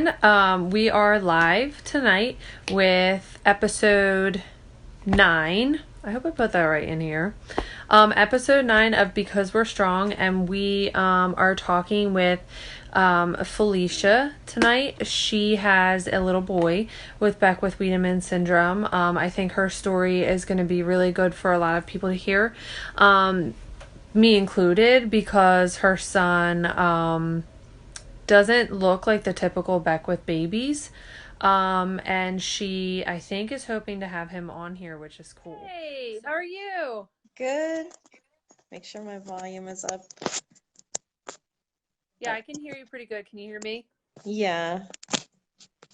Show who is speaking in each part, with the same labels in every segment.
Speaker 1: everyone. We are live tonight with episode 9. I hope I put that right in here. Episode 9 of Because We're Strong, and we are talking with Felicia tonight. She has a little boy with Beckwith-Wiedemann syndrome. I think her story is going to be really good for a lot of people to hear, me included, because her son doesn't look like the typical Beckwith babies. And she, I think, is hoping to have him on here, which is cool. Hey, how are you?
Speaker 2: Good. Make sure my volume is up.
Speaker 1: Yeah, I can hear you pretty good. Can you hear me?
Speaker 2: Yeah.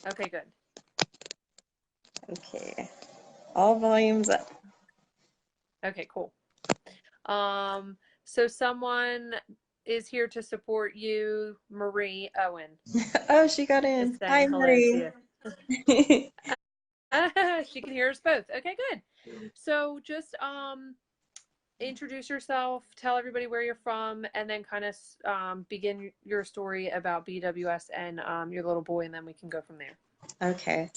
Speaker 1: Okay, good.
Speaker 2: Okay. All volumes up.
Speaker 1: Okay, cool. So someone is here to support you, Marie Owen,
Speaker 2: Oh, she got
Speaker 1: is
Speaker 2: in. Hi,
Speaker 1: saying hello to
Speaker 2: Marie.
Speaker 1: you. She can hear us both. Okay, good. So just introduce yourself, tell everybody where you're from, and then kind of begin your story about BWS and your little boy, and then we can go from there.
Speaker 2: Okay.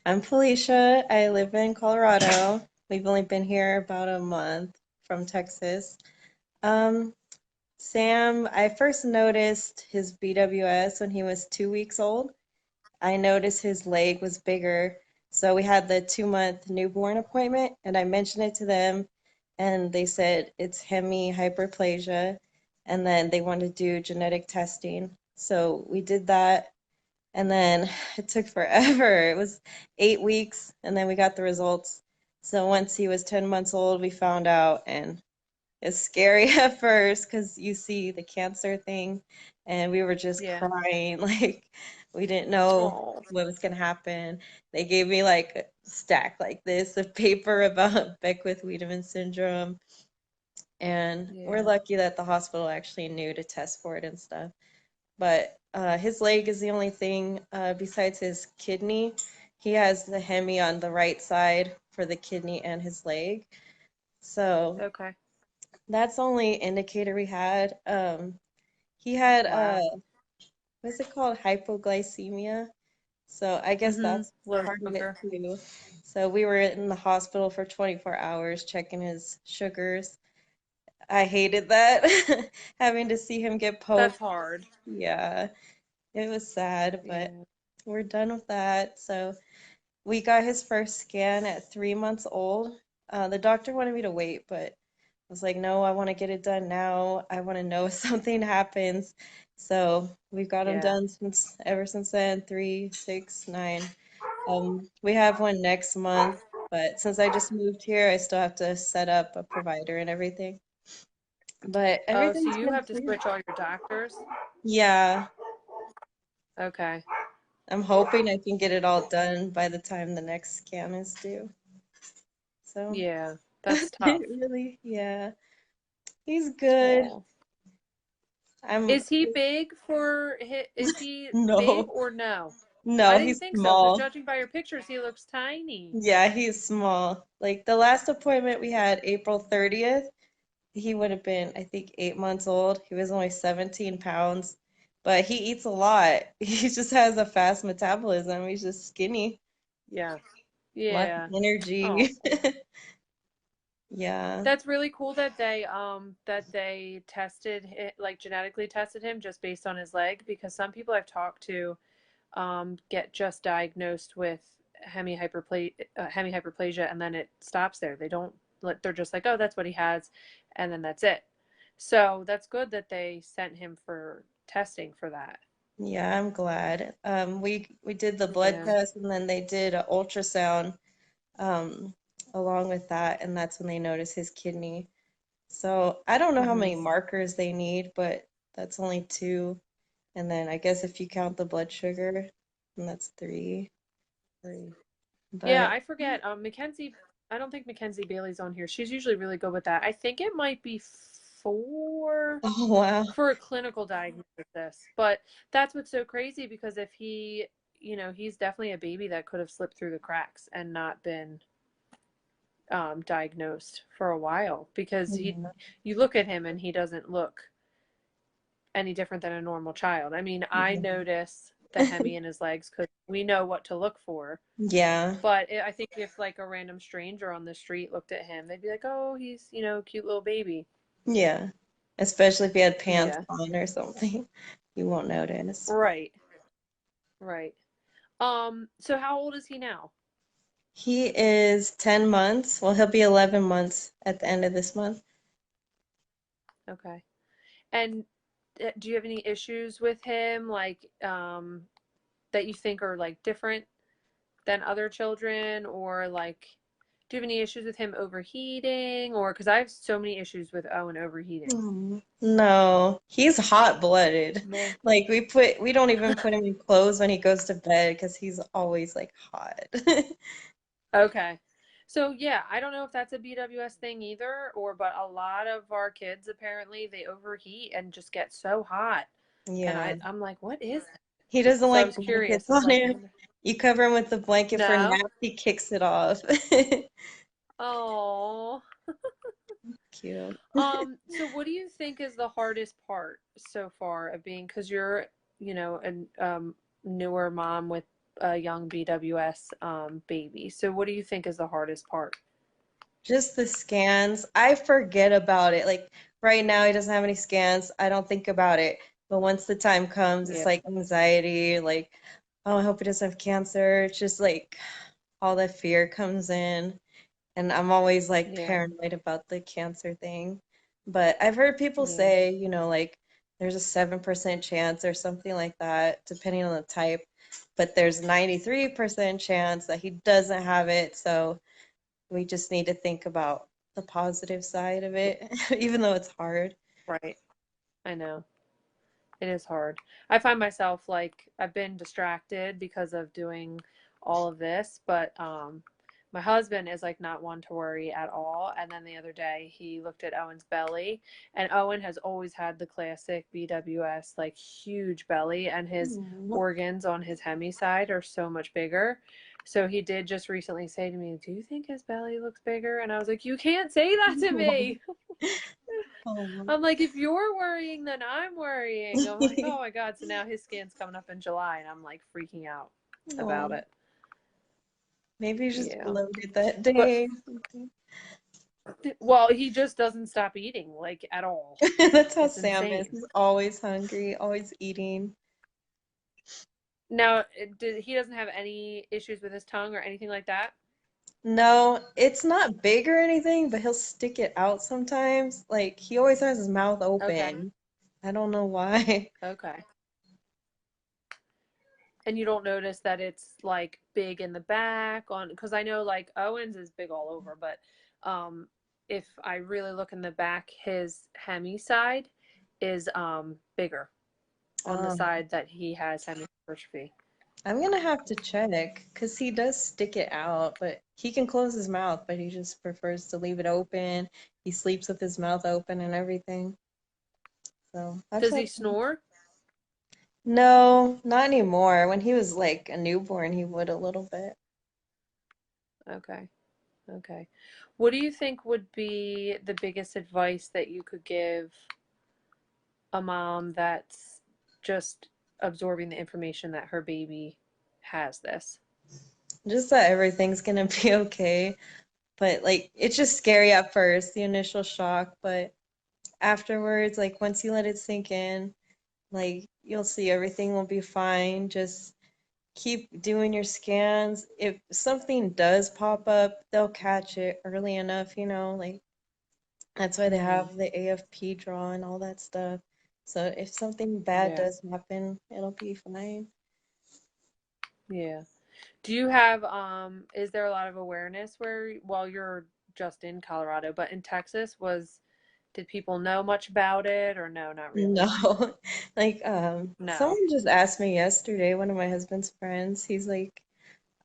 Speaker 2: I'm Felicia. I live in Colorado. We've only been here about a month from Texas. Um, Sam, I first noticed his BWS when he was 2 weeks old. I noticed his leg was bigger. So we had the 2-month newborn appointment, and I mentioned it to them, and they said it's hemihyperplasia, and then they wanted to do genetic testing. So we did that, and then it took forever. It was 8 weeks, and then we got the results. So once he was 10 months old, we found out, and it's scary at first because you see the cancer thing, and we were just
Speaker 1: Yeah.
Speaker 2: crying. Like, we didn't know
Speaker 1: Oh.
Speaker 2: what was going to happen. They gave me like a stack like this of paper about Beckwith-Wiedemann syndrome. And we're
Speaker 1: Yeah.
Speaker 2: lucky that the hospital actually knew to test for it and stuff. But his leg is the only thing besides his kidney. He has the hemi on the right side for the kidney and his leg. So
Speaker 1: Okay.
Speaker 2: that's the only indicator we had. He had
Speaker 1: Wow.
Speaker 2: what's it called? Hypoglycemia. So I guess that's
Speaker 1: Low
Speaker 2: part of it
Speaker 1: sugar.
Speaker 2: too. So we were in the hospital for 24 hours checking his sugars. I hated that, having to see him get
Speaker 1: That's
Speaker 2: poked.
Speaker 1: hard.
Speaker 2: Yeah, it was sad, but
Speaker 1: Yeah.
Speaker 2: we're done with that. So we got his first scan at 3 months old. The doctor wanted me to wait, but I was like, no, I want to get it done now. I want to know if something happens. So we've got them
Speaker 1: Yeah.
Speaker 2: done since ever since then, 3, 6, 9. We have one next month, but since I just moved here, I still have to set up a provider and everything. But
Speaker 1: Oh, so
Speaker 2: everything's
Speaker 1: you
Speaker 2: been
Speaker 1: have to
Speaker 2: pretty.
Speaker 1: switch all your doctors?
Speaker 2: Yeah,
Speaker 1: Okay.
Speaker 2: I'm hoping I can get it all done by the time the next scan is due. So
Speaker 1: Yeah. That's tough.
Speaker 2: really, yeah, he's good.
Speaker 1: Oh.
Speaker 2: I'm
Speaker 1: Is he big is he big
Speaker 2: no,
Speaker 1: or no? I
Speaker 2: no,
Speaker 1: didn't
Speaker 2: he's
Speaker 1: think so, because
Speaker 2: small.
Speaker 1: judging by your pictures, he looks tiny.
Speaker 2: Yeah, he's small. Like the last appointment we had April 30th, he would have been, I think, 8 months old. He was only 17 pounds, but he eats a lot. He just has a fast metabolism. He's just skinny,
Speaker 1: Yeah.
Speaker 2: lots of
Speaker 1: Yeah. Oh.
Speaker 2: energy. Yeah.
Speaker 1: That's really cool that they tested it, like genetically tested him just based on his leg, because some people I've talked to get just diagnosed with hemihyperplasia, and then it stops there. They don't they're just like, oh, that's what he has, and then that's it. So that's good that they sent him for testing for that.
Speaker 2: Yeah, I'm glad. We did the blood
Speaker 1: Yeah.
Speaker 2: test and then they did an ultrasound um along with that, and that's when they noticed his kidney. So I don't know how
Speaker 1: Hmm.
Speaker 2: many markers they need, but that's only two. And then I guess if you count the blood sugar, then that's three.
Speaker 1: Yeah,
Speaker 2: But
Speaker 1: I forget. I don't think Mackenzie Bailey's on here. She's usually really good with that. I think it might be four
Speaker 2: oh wow.
Speaker 1: for a clinical diagnosis. But that's what's so crazy, because if he's definitely a baby that could have slipped through the cracks and not been diagnosed for a while, because
Speaker 2: Yeah.
Speaker 1: you look at him and he doesn't look any different than a normal child. I mean, I
Speaker 2: Yeah.
Speaker 1: notice the Hemi in his legs because we know what to look for.
Speaker 2: Yeah.
Speaker 1: But I think if like a random stranger on the street looked at him, they'd be like, "Oh, he's cute little baby."
Speaker 2: Yeah. Especially if he had pants
Speaker 1: Yeah.
Speaker 2: on or something. You won't notice.
Speaker 1: Right. Right. So how old is he now?
Speaker 2: He is 10 months. Well, he'll be 11 months at the end of this month.
Speaker 1: Okay. And do you have any issues with him, like that you think are like different than other children, or like do you have any issues with him overheating, or because I have so many issues with Owen overheating.
Speaker 2: No, he's hot-blooded.
Speaker 1: No.
Speaker 2: Like we don't even put him in clothes when he goes to bed because he's always like hot.
Speaker 1: Okay. So yeah, I don't know if that's a BWS thing either, or but a lot of our kids apparently they overheat and just get so hot. And
Speaker 2: Yeah.
Speaker 1: I'm like, what is it?
Speaker 2: He doesn't
Speaker 1: So I
Speaker 2: like
Speaker 1: was curious.
Speaker 2: blankets
Speaker 1: I'm
Speaker 2: on
Speaker 1: like, I
Speaker 2: him.
Speaker 1: wonder.
Speaker 2: You cover him with the blanket for
Speaker 1: No?
Speaker 2: naps, he kicks it off.
Speaker 1: Oh.
Speaker 2: Cute.
Speaker 1: So what do you think is the hardest part so far of being, because you're, a newer mom with a young BWS baby. So what do you think is the hardest part?
Speaker 2: Just the scans. I forget about it. Like right now, he doesn't have any scans. I don't think about it. But once the time comes, it's
Speaker 1: Yeah.
Speaker 2: like anxiety, like, oh, I hope he doesn't have cancer. It's just like all that fear comes in. And I'm always like
Speaker 1: Yeah.
Speaker 2: paranoid about the cancer thing. But I've heard people
Speaker 1: Yeah.
Speaker 2: say, like there's a 7% chance or something like that, depending on the type. But there's 93% chance that he doesn't have it. So we just need to think about the positive side of
Speaker 1: Yeah.
Speaker 2: it, even though it's hard.
Speaker 1: Right. I know. It is hard. I find myself like I've been distracted because of doing all of this, but my husband is like not one to worry at all. And then the other day he looked at Owen's belly, and Owen has always had the classic BWS like huge belly, and his
Speaker 2: Aw.
Speaker 1: organs on his hemi side are so much bigger. So he did just recently say to me, "Do you think his belly looks bigger?" And I was like, "You can't say that to me."
Speaker 2: Aw.
Speaker 1: I'm like, if you're worrying, then I'm worrying. I'm like, oh my God. So now his scan's coming up in July, and I'm like freaking out
Speaker 2: Aw.
Speaker 1: about it.
Speaker 2: Maybe you just
Speaker 1: Yeah.
Speaker 2: bloated that
Speaker 1: But,
Speaker 2: day.
Speaker 1: well, he just doesn't stop eating, like, at all.
Speaker 2: That's how
Speaker 1: It's
Speaker 2: Sam is.
Speaker 1: insane.
Speaker 2: He's always hungry, always eating.
Speaker 1: Now, he doesn't have any issues with his tongue or anything like that?
Speaker 2: No, it's not big or anything, but he'll stick it out sometimes. Like he always has his mouth
Speaker 1: Okay.
Speaker 2: open. I don't know why.
Speaker 1: Okay. And you don't notice that it's like big in the back on, because I know like Owens is big all over, but um if I really look in the back, his hemi side is bigger on the
Speaker 2: Um,
Speaker 1: side that he has hemihypertrophy.
Speaker 2: I'm gonna have to check because he does stick it out, but he can close his mouth, but he just prefers to leave it open. He sleeps with his mouth open and everything. So I'll
Speaker 1: Does he
Speaker 2: check.
Speaker 1: snore?
Speaker 2: No, not anymore. When he was like a newborn, he would a little bit.
Speaker 1: Okay. Okay. What do you think would be the biggest advice that you could give a mom that's just absorbing the information that her baby has this?
Speaker 2: Just that everything's gonna be okay. But like it's just scary at first, the initial shock, but afterwards, like once you let it sink in, like you'll see everything will be fine. Just keep doing your scans. If something does pop up, they'll catch it early enough, like that's why they
Speaker 1: Mm-hmm.
Speaker 2: have the AFP draw and all that stuff. So if something bad
Speaker 1: Yeah.
Speaker 2: does happen, it'll be fine.
Speaker 1: Yeah. Do you have is there a lot of awareness where while you're just in Colorado, but in Texas was did people know much about it, or no, not really?
Speaker 2: No, like
Speaker 1: No.
Speaker 2: someone just asked me yesterday, one of my husband's friends, he's like,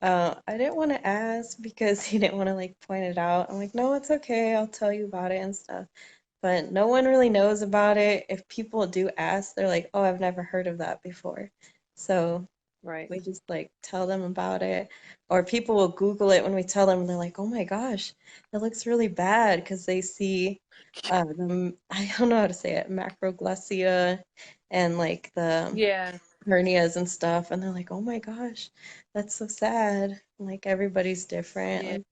Speaker 2: I didn't want to ask because he didn't want to like point it out. I'm like, no, it's okay. I'll tell you about it and stuff. But no one really knows about it. If people do ask, they're like, oh, I've never heard of that before. So
Speaker 1: Right.
Speaker 2: we just like tell them about it. Or people will Google it when we tell them, and they're like, oh my gosh, that looks really bad because they see I don't know how to say it, macroglycia and like the
Speaker 1: Yeah.
Speaker 2: hernias and stuff, and they're like, "Oh my gosh, that's so sad." Like everybody's different.
Speaker 1: Yeah.
Speaker 2: Like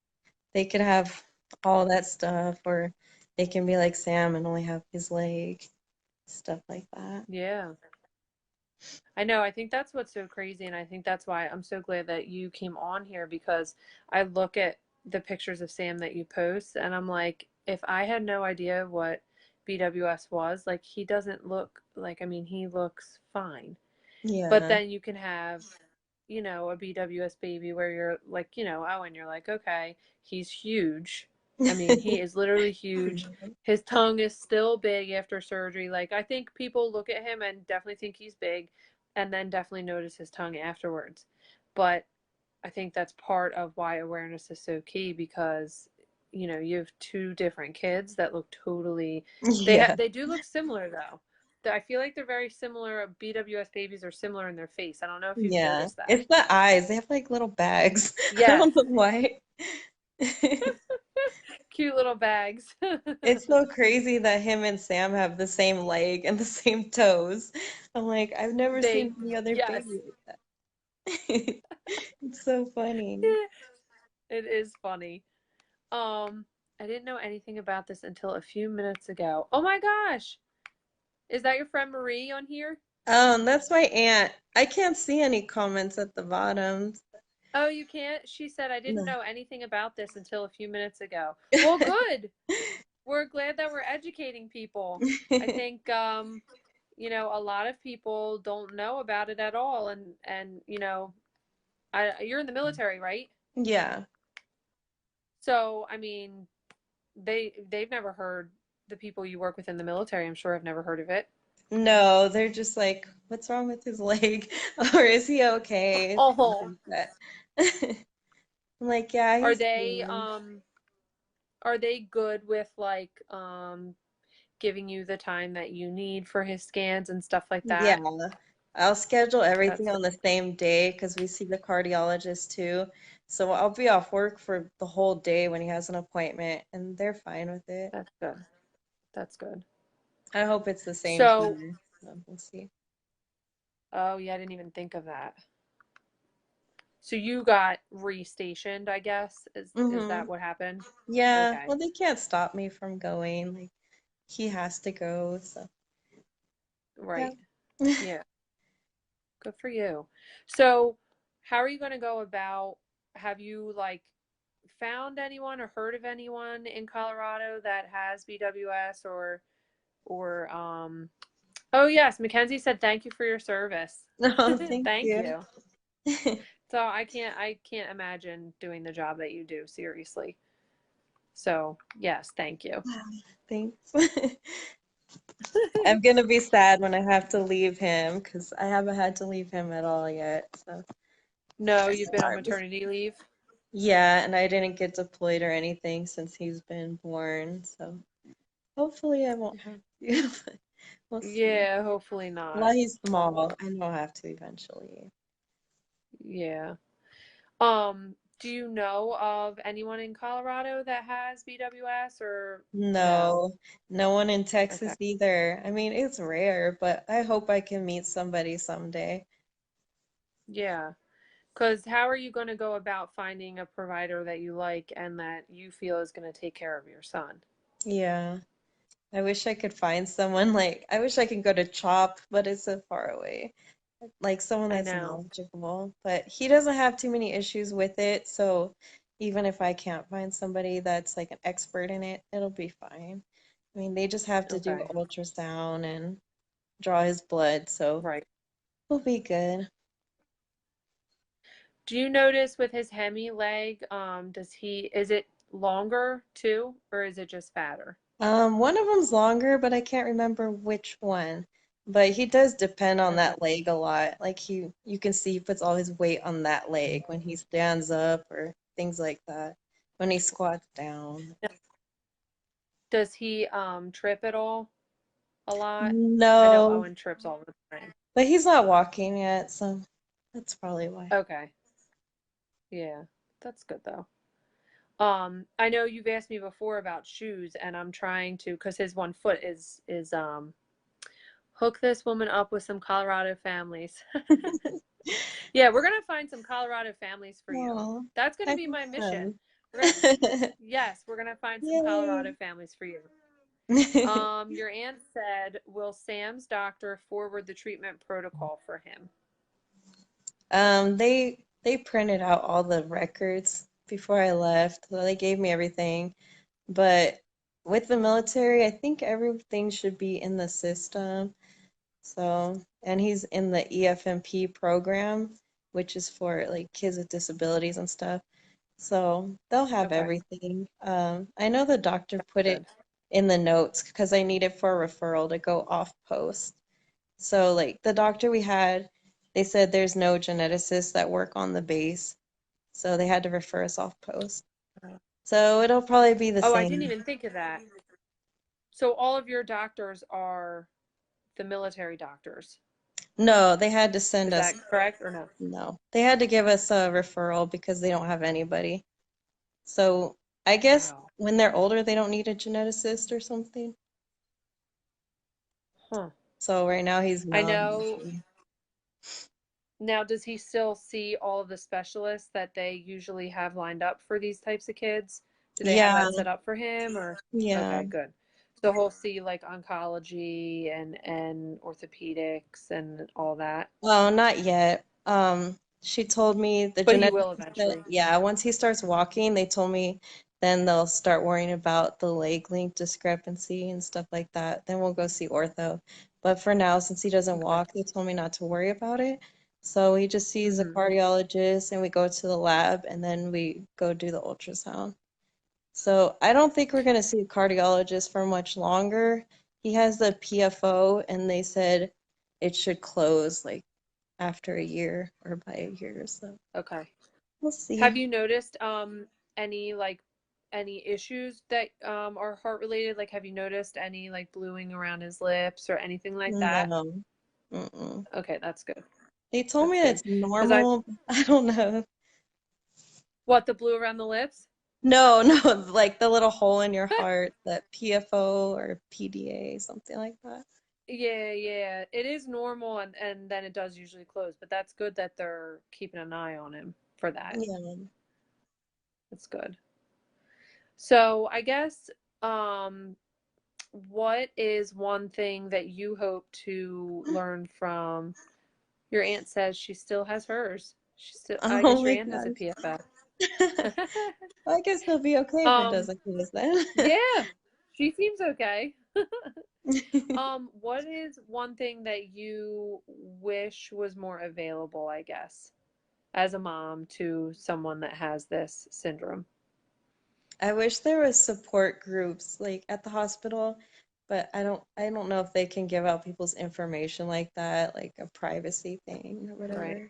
Speaker 2: they could have all that stuff, or they can be like Sam and only have his leg, stuff like that.
Speaker 1: Yeah. I know. I think that's what's so crazy. And I think that's why I'm so glad that you came on here because I look at the pictures of Sam that you post and I'm like, if I had no idea what BWS was, like, he doesn't look like, I mean, he looks fine. But
Speaker 2: Yeah.
Speaker 1: then you can have, a BWS baby where you're like, oh, and you're like, okay, he's huge. I mean, he is literally huge. His tongue is still big after surgery. Like, I think people look at him and definitely think he's big and then definitely notice his tongue afterwards. But I think that's part of why awareness is so key because, you have two different kids that look totally,
Speaker 2: Yeah.
Speaker 1: they do look similar though. I feel like they're very similar. BWS babies are similar in their face. I don't know if you've
Speaker 2: Yeah.
Speaker 1: noticed that.
Speaker 2: It's the eyes. They have like little bags. I
Speaker 1: Yes,
Speaker 2: don't know why.
Speaker 1: cute little bags.
Speaker 2: It's so crazy that him and Sam have the same leg and the same toes. I'm like, I've never
Speaker 1: They,
Speaker 2: seen any other
Speaker 1: yes,
Speaker 2: baby like that. It's so funny.
Speaker 1: it is funny. Um, I didn't know anything about this until a few minutes ago. Oh my gosh, is that your friend Marie on here?
Speaker 2: That's my aunt. I can't see any comments at the bottom.
Speaker 1: Oh, you can't? She said, I didn't
Speaker 2: No.
Speaker 1: know anything about this until a few minutes ago. Well, good. We're glad that we're educating people. I think, a lot of people don't know about it at all. And you're in the military, right?
Speaker 2: Yeah.
Speaker 1: So, I mean, they've never heard the people you work with in the military, I'm sure have never heard of it.
Speaker 2: No, they're just like, what's wrong with his leg? Or is he okay? Things
Speaker 1: Oh,
Speaker 2: like that. I'm like, yeah,
Speaker 1: are
Speaker 2: he's
Speaker 1: they,
Speaker 2: good.
Speaker 1: um, are they good with like, giving you the time that you need for his scans and stuff like
Speaker 2: Yeah.
Speaker 1: that?
Speaker 2: I'll schedule everything
Speaker 1: That's
Speaker 2: on the same day because we see the cardiologist too. So I'll be off work for the whole day when he has an appointment, and they're fine with it.
Speaker 1: that's good. That's good.
Speaker 2: I hope it's the same
Speaker 1: So,
Speaker 2: here. So we'll see.
Speaker 1: oh yeah, I didn't even think of that. So you got restationed, I guess. Is
Speaker 2: Hmm.
Speaker 1: that what happened?
Speaker 2: Yeah.
Speaker 1: Okay.
Speaker 2: Well, they can't stop me from going. Like he has to go. So yeah.
Speaker 1: Right. Yeah. Good for you. So, how are you going to go about have you like found anyone or heard of anyone in Colorado that has BWS or oh yes, Mackenzie said thank you for your service.
Speaker 2: No, thank
Speaker 1: Thank
Speaker 2: you.
Speaker 1: you. So I can't imagine doing the job that you do, seriously. So, yes, thank you.
Speaker 2: Thanks. I'm gonna be sad when I have to leave him because I haven't had to leave him at all yet. So
Speaker 1: No,
Speaker 2: it's
Speaker 1: you've been on
Speaker 2: hard.
Speaker 1: maternity leave?
Speaker 2: Yeah, and I didn't get deployed or anything since he's been born. So hopefully I won't have to. But we'll see.
Speaker 1: Yeah, hopefully
Speaker 2: While
Speaker 1: not.
Speaker 2: he's
Speaker 1: Um,
Speaker 2: small, I know I'll have to eventually.
Speaker 1: yeah. Do you know of anyone in Colorado that has BWS or no?
Speaker 2: No, no one in
Speaker 1: Okay.
Speaker 2: Texas either. I mean, it's rare, but I hope I can meet somebody someday.
Speaker 1: Yeah. Because how are you going to go about finding a provider that you like and that you feel is going to take care of your son?
Speaker 2: Yeah. I wish I could find someone like I wish I could go to CHOP, but it's so far away. Like someone
Speaker 1: I
Speaker 2: that's
Speaker 1: know.
Speaker 2: knowledgeable, but he doesn't have too many issues with it, so even if I can't find somebody that's like an expert in it, it'll be fine. I mean, they just have to do
Speaker 1: Okay.
Speaker 2: ultrasound and draw his blood, so
Speaker 1: Right.
Speaker 2: we'll be good.
Speaker 1: Do you notice with his hemi leg, is it longer too, or is it just fatter?
Speaker 2: One of them's longer, but I can't remember which one. But he does depend on
Speaker 1: Okay.
Speaker 2: that leg a lot. Like you can see he puts all his weight on that leg when he stands up or things like that. When he squats down.
Speaker 1: Does he trip at all a lot? I know
Speaker 2: No,
Speaker 1: Owen trips all the time.
Speaker 2: but he's not walking yet, so that's probably why.
Speaker 1: Okay. Yeah. That's good though. I know you've asked me before about shoes and I'm trying to because his one foot is Hook this woman up with some Colorado families. Yeah, we're gonna find some Colorado families for you.
Speaker 2: Oh,
Speaker 1: That's gonna
Speaker 2: I
Speaker 1: be
Speaker 2: hope
Speaker 1: my mission.
Speaker 2: so.
Speaker 1: We're gonna, yes, we're gonna find some Colorado
Speaker 2: Yay.
Speaker 1: families for you. Your aunt said, will Sam's doctor forward the treatment protocol for him?
Speaker 2: They printed out all the records before I left, so they gave me everything. But with the military, I think everything should be in the system. So, and he's in the EFMP program, which is for like kids with disabilities and stuff. So they'll have
Speaker 1: Okay,
Speaker 2: everything. I know the doctor
Speaker 1: that's
Speaker 2: put it
Speaker 1: good.
Speaker 2: in the notes because I need it for a referral to go off post. So like the doctor we had, they said there's no geneticists that work on the base, so they had to refer us off post. So it'll probably be the
Speaker 1: Oh, I didn't
Speaker 2: same.
Speaker 1: even think of that. So all of your doctors are the military doctors.
Speaker 2: No, they had to send
Speaker 1: Is
Speaker 2: us,
Speaker 1: that correct or no?
Speaker 2: no, they had to give us a referral because they don't have anybody. So I guess
Speaker 1: Wow.
Speaker 2: when they're older, they don't need a geneticist or something.
Speaker 1: Huh.
Speaker 2: So right now he's
Speaker 1: I
Speaker 2: young.
Speaker 1: know. Now, does he still see all of the specialists that they usually have lined up for these types of kids? Do they have
Speaker 2: Yeah,
Speaker 1: that set up for him or?
Speaker 2: yeah.
Speaker 1: Okay, good. So he'll see like oncology and orthopedics and all that.
Speaker 2: Oh, not yet. She told me the
Speaker 1: But he
Speaker 2: genetic
Speaker 1: will
Speaker 2: said,
Speaker 1: eventually.
Speaker 2: yeah, once he starts walking, they told me then they'll start worrying about the leg length discrepancy and stuff like that. Then we'll go see ortho. But for now, since he doesn't
Speaker 1: Okay.
Speaker 2: walk, they told me not to worry about it. So he just sees a
Speaker 1: Hmm.
Speaker 2: cardiologist and we go to the lab and then we go do the ultrasound. So I don't think we're going to see a cardiologist for much longer. He has the PFO and they said it should close like after a year or by a year or so.
Speaker 1: Okay.
Speaker 2: We'll
Speaker 1: Have
Speaker 2: see.
Speaker 1: you noticed any like any issues that are heart related? Like have you noticed any like bluing around his lips or anything like that?
Speaker 2: No. Mm-mm.
Speaker 1: Okay, that's good.
Speaker 2: They told
Speaker 1: That's
Speaker 2: me
Speaker 1: good.
Speaker 2: it's
Speaker 1: Because I
Speaker 2: normal. I don't know.
Speaker 1: what the blue around the lips?
Speaker 2: No, no, like the little hole in your heart, that PFO or PDA, something like that.
Speaker 1: Yeah, yeah. It is normal and then it does usually close, but that's good that they're keeping an eye on him for that.
Speaker 2: Yeah.
Speaker 1: That's good. So, I guess um what is one thing that you hope to learn from your aunt says she still has hers. She still I
Speaker 2: Oh
Speaker 1: guess your
Speaker 2: my
Speaker 1: aunt has a
Speaker 2: gosh.
Speaker 1: PFF.
Speaker 2: I guess he'll be okay if it
Speaker 1: Um
Speaker 2: doesn't close then.
Speaker 1: yeah. She seems okay. What is one thing that you wish was more available, I guess, as a mom to someone that has this syndrome?
Speaker 2: I wish there was support groups like at the hospital, but I don't know if they can give out people's information like that, like a privacy thing or
Speaker 1: Right.
Speaker 2: whatever.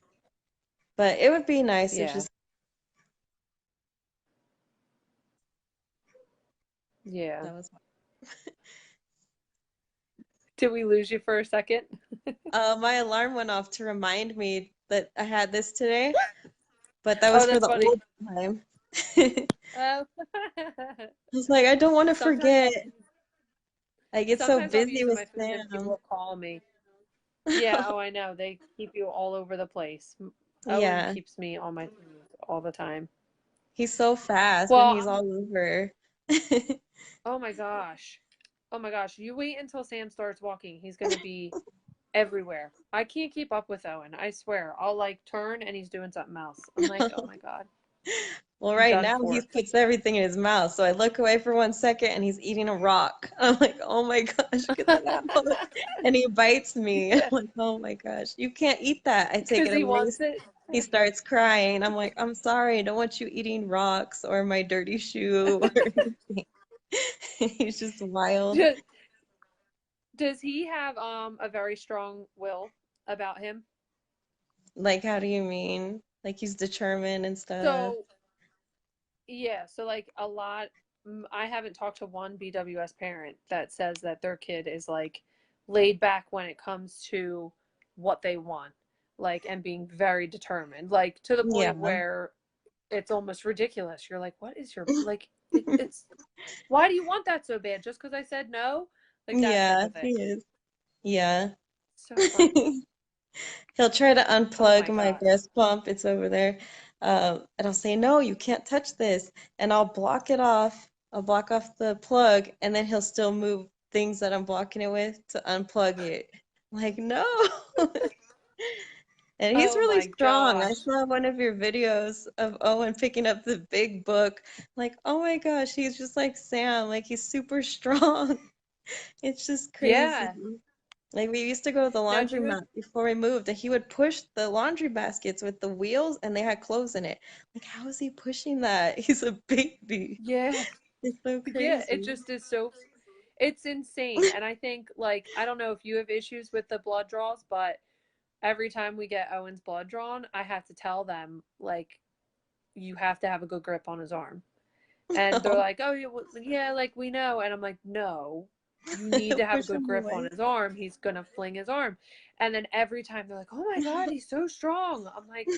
Speaker 2: But it would be nice if
Speaker 1: Yeah.
Speaker 2: just
Speaker 1: Yeah.
Speaker 2: that was
Speaker 1: Did we lose you for a second?
Speaker 2: my alarm went off to remind me that I had this today, but that was
Speaker 1: Oh,
Speaker 2: for
Speaker 1: that's
Speaker 2: the
Speaker 1: funny.
Speaker 2: old time. I
Speaker 1: Oh.
Speaker 2: was like, I don't want to
Speaker 1: Sometimes
Speaker 2: forget. I get so
Speaker 1: I'll be
Speaker 2: busy
Speaker 1: using
Speaker 2: with
Speaker 1: my phone and
Speaker 2: Sam.
Speaker 1: people call me. Yeah, oh, I know. They keep you all over the place. Owen
Speaker 2: Yeah,
Speaker 1: keeps me on my toes all the time.
Speaker 2: he's so fast and
Speaker 1: Well,
Speaker 2: he's all over.
Speaker 1: oh my gosh. Oh my gosh. You wait until Sam starts walking. He's going to be everywhere. I can't keep up with Owen. I swear. I'll like turn and he's doing something else. I'm like, oh my God,
Speaker 2: Well,
Speaker 1: I'm
Speaker 2: right
Speaker 1: done
Speaker 2: now he
Speaker 1: for.
Speaker 2: puts everything in his mouth. So I look away for 1 second and he's eating a rock. I'm like, oh my gosh, get that out. And he bites me. I'm
Speaker 1: Yeah,
Speaker 2: like, oh my gosh, you can't eat that. I take
Speaker 1: because
Speaker 2: it
Speaker 1: he
Speaker 2: away.
Speaker 1: wants it.
Speaker 2: He starts crying. I'm like, I'm sorry, I don't want you eating rocks or my dirty shoe or anything. He's just wild.
Speaker 1: Does, does he have a very strong will about him?
Speaker 2: Like, how do you mean? Like he's determined and stuff.
Speaker 1: So yeah, so like a lot, I haven't talked to one BWS parent that says that their kid is like laid back when it comes to what they want, like, and being very determined, like to the
Speaker 2: Yeah.
Speaker 1: point where it's almost ridiculous. You're like, what is your, like, it's, why do you want that so bad? Just because I said no? Like that type
Speaker 2: Yeah,
Speaker 1: of
Speaker 2: he
Speaker 1: thing.
Speaker 2: is. Yeah.
Speaker 1: So funny.
Speaker 2: He'll try to
Speaker 1: Oh
Speaker 2: unplug
Speaker 1: my
Speaker 2: my
Speaker 1: God.
Speaker 2: breast pump. It's over there. And I'll say, no, you can't touch this. And I'll block it off. I'll block off the plug, and then he'll still move things that I'm blocking it with to unplug it. I'm like, no. And he's
Speaker 1: Oh
Speaker 2: really
Speaker 1: my
Speaker 2: strong. I
Speaker 1: gosh.
Speaker 2: saw one of your videos of Owen picking up the big book. Like, oh my gosh, he's just like Sam. Like, he's super strong. It's just crazy.
Speaker 1: Yeah.
Speaker 2: Like we used to go to the
Speaker 1: Now, do you have,
Speaker 2: laundromat before we moved, and he would push the laundry baskets with the wheels, and they had clothes in it. Like, how is he pushing that? He's a baby.
Speaker 1: yeah.
Speaker 2: It's so
Speaker 1: Yeah, it
Speaker 2: crazy.
Speaker 1: just is so, it's insane. And I think, like, I don't know if you have issues with the blood draws, but every time we get Owen's blood drawn, I have to tell them, like, you have to have a good grip on his arm. And they're
Speaker 2: No,
Speaker 1: like, oh, yeah, well, yeah, like, we know. And I'm like, no, you need
Speaker 2: he'll
Speaker 1: to have a
Speaker 2: push
Speaker 1: good
Speaker 2: him
Speaker 1: grip on
Speaker 2: away.
Speaker 1: his arm. He's going to fling his arm. And then every time they're like, oh my God, he's so strong. I'm like,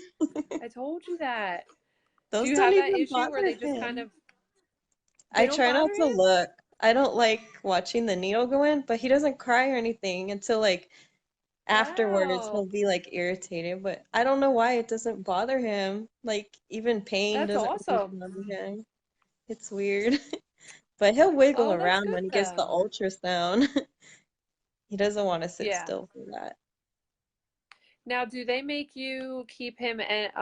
Speaker 1: I told you that. Do
Speaker 2: Those
Speaker 1: you
Speaker 2: don't
Speaker 1: have that
Speaker 2: even
Speaker 1: issue where
Speaker 2: bother
Speaker 1: they just kind
Speaker 2: him.
Speaker 1: of,
Speaker 2: I
Speaker 1: they don't
Speaker 2: try
Speaker 1: bother
Speaker 2: not to
Speaker 1: him?
Speaker 2: look. I don't like watching the needle go in, but he doesn't cry or anything until like afterwards
Speaker 1: Wow.
Speaker 2: he'll be like irritated, but I don't know why it doesn't bother him. Like even pain
Speaker 1: That's
Speaker 2: doesn't really
Speaker 1: awesome.
Speaker 2: bother him. It's weird. But he'll wiggle
Speaker 1: Oh, that's
Speaker 2: around
Speaker 1: good
Speaker 2: when he gets the
Speaker 1: though.
Speaker 2: ultrasound. He doesn't want to sit
Speaker 1: Yeah.
Speaker 2: still for that.
Speaker 1: Now, do they make you keep him at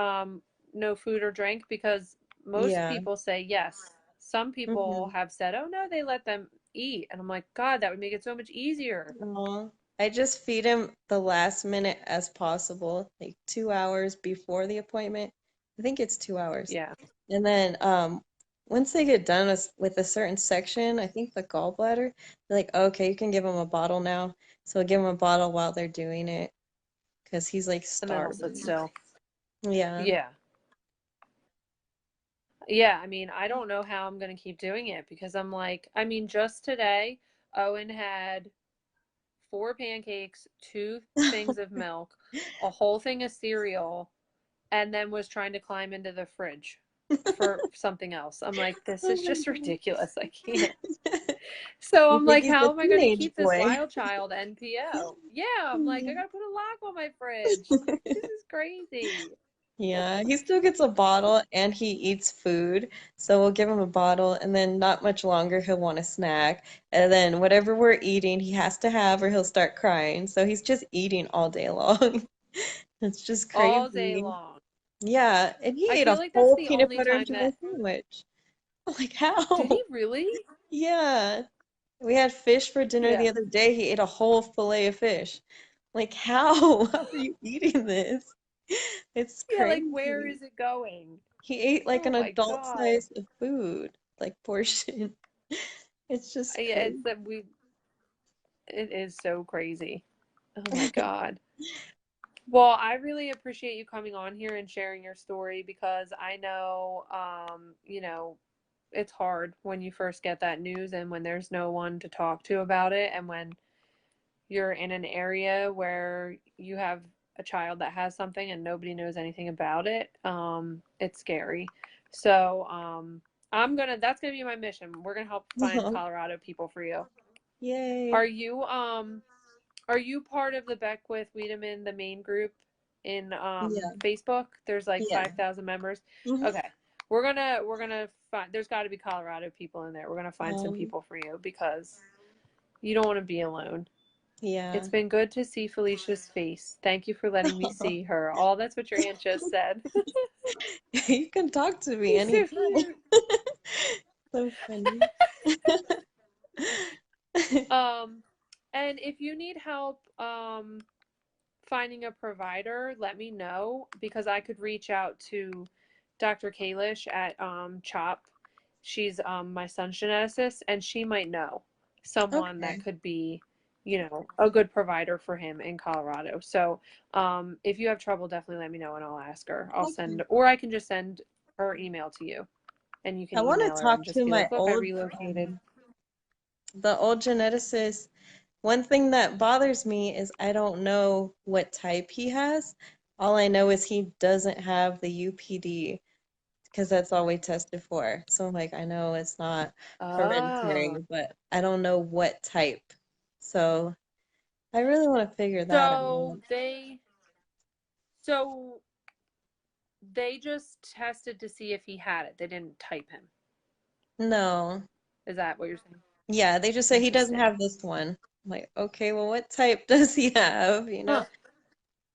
Speaker 1: no food or drink? Because most
Speaker 2: Yeah.
Speaker 1: people say yes. Some people
Speaker 2: Hmm.
Speaker 1: have said, "Oh no, they let them eat," and I'm like, God, that would make it so much easier.
Speaker 2: I just feed him the last minute as possible, like 2 hours before the appointment. I think it's 2 hours.
Speaker 1: Yeah.
Speaker 2: And then once they get done with a certain section, I think the gallbladder, they're like, okay, you can give him a bottle now. So I give him a bottle while they're doing it because he's like
Speaker 1: And then I'll sit
Speaker 2: starving.
Speaker 1: still.
Speaker 2: Yeah.
Speaker 1: Yeah. Yeah, I mean, I don't know how I'm gonna keep doing it because I'm like, I mean, just today, Owen had four pancakes, two things of milk, a whole thing of cereal, and then was trying to climb into the fridge for something else. I'm like, this
Speaker 2: Oh
Speaker 1: is
Speaker 2: my
Speaker 1: just
Speaker 2: God.
Speaker 1: ridiculous. I can't. So
Speaker 2: You
Speaker 1: I'm
Speaker 2: think
Speaker 1: like,
Speaker 2: he's a
Speaker 1: how am I going to
Speaker 2: teenage
Speaker 1: keep this
Speaker 2: boy?
Speaker 1: wild child NPO? Yeah, I'm like, I got to put a lock on my fridge. This is crazy.
Speaker 2: Yeah, he still gets a bottle and he eats food. So we'll give him a bottle and then not much longer he'll want a snack. And then whatever we're eating, he has to have or he'll start crying. So he's just eating all day long. It's just
Speaker 1: All day
Speaker 2: crazy.
Speaker 1: long.
Speaker 2: Yeah, and he
Speaker 1: I
Speaker 2: ate
Speaker 1: feel
Speaker 2: a
Speaker 1: like that's
Speaker 2: whole
Speaker 1: the
Speaker 2: peanut
Speaker 1: only
Speaker 2: butter and
Speaker 1: time
Speaker 2: jelly
Speaker 1: that.
Speaker 2: sandwich. I'm like,
Speaker 1: Did he
Speaker 2: how?
Speaker 1: really?
Speaker 2: Yeah. We had fish for dinner the
Speaker 1: Yeah.
Speaker 2: other day. He ate a whole fillet of fish. Like, how? How are you eating this? It's
Speaker 1: Yeah, like where
Speaker 2: crazy.
Speaker 1: is it going?
Speaker 2: He ate like
Speaker 1: Oh
Speaker 2: an
Speaker 1: my
Speaker 2: adult
Speaker 1: God.
Speaker 2: size of food, like portion. It's just
Speaker 1: Yeah,
Speaker 2: crazy.
Speaker 1: it's that we. It is so crazy. Oh my God. Well, I really appreciate you coming on here and sharing your story because I know, it's hard when you first get that news and when there's no one to talk to about it and when you're in an area where you have a child that has something and nobody knows anything about it. It's scary. So, that's gonna be my mission. We're gonna help find Colorado people for you.
Speaker 2: Yay.
Speaker 1: Are you, are you part of the Beckwith Wiedemann, the main group in
Speaker 2: Yeah.
Speaker 1: Facebook? There's like
Speaker 2: Yeah.
Speaker 1: 5,000 members.
Speaker 2: Hmm.
Speaker 1: Okay. We're gonna find there's got to be Colorado people in there. We're gonna find some
Speaker 2: Um,
Speaker 1: people for you because you don't want to be alone. It's
Speaker 2: yeah.
Speaker 1: been good to see Felicia's face. Thank you for letting me see her. Oh, that's what your aunt just said.
Speaker 2: You can talk to me
Speaker 1: He's so
Speaker 2: anytime.
Speaker 1: cute.
Speaker 2: So funny.
Speaker 1: Um, and if you need help, finding a provider, let me know because I could reach out to Dr. Kalish at CHOP. She's my son's geneticist, and she might know someone that
Speaker 2: Okay.
Speaker 1: could be, a good provider for him in Colorado. So if you have trouble, definitely let me know and I'll ask her. I'll
Speaker 2: Okay.
Speaker 1: send, or I can just send her email to you and you can
Speaker 2: I want
Speaker 1: email
Speaker 2: to
Speaker 1: her
Speaker 2: talk
Speaker 1: and just
Speaker 2: to
Speaker 1: be
Speaker 2: my
Speaker 1: like, look, I relocated.
Speaker 2: the old geneticist. One thing that bothers me is I don't know what type he has. All I know is he doesn't have the UPD because that's all we tested for. So I'm like, I know it's not
Speaker 1: Oh,
Speaker 2: hereditary, but I don't know what type. So I really want to figure that
Speaker 1: So
Speaker 2: out.
Speaker 1: so they just tested to see if he had it. They didn't type him.
Speaker 2: No.
Speaker 1: Is that what you're saying?
Speaker 2: Yeah, they just say he doesn't
Speaker 1: Interesting.
Speaker 2: have this one. I'm like, okay, well, what type does he have?
Speaker 1: Huh.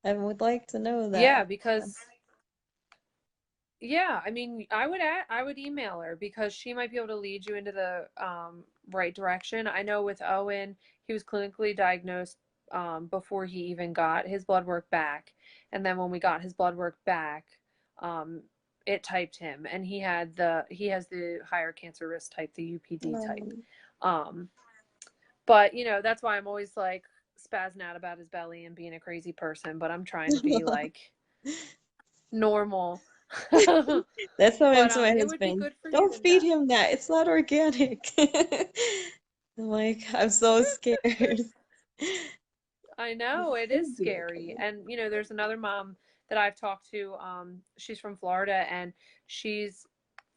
Speaker 2: I would like to know that.
Speaker 1: Yeah, because yeah, I mean, I would email her because she might be able to lead you into the right direction. I know with Owen, he was clinically diagnosed before he even got his blood work back, and then when we got his blood work back, um, it typed him, and he has the higher cancer risk type, the UPD type.
Speaker 2: Um,
Speaker 1: Um, but that's why I'm always like spazzing out about his belly and being a crazy person, but I'm trying to be like normal.
Speaker 2: that's what I'm
Speaker 1: But
Speaker 2: to my
Speaker 1: it would be
Speaker 2: husband.
Speaker 1: good for you
Speaker 2: Don't
Speaker 1: to
Speaker 2: feed
Speaker 1: know.
Speaker 2: him that. It's not organic. I'm like, I'm so scared.
Speaker 1: I
Speaker 2: It's
Speaker 1: know it is
Speaker 2: crazy.
Speaker 1: scary. And there's another mom that I've talked to. She's from Florida and she's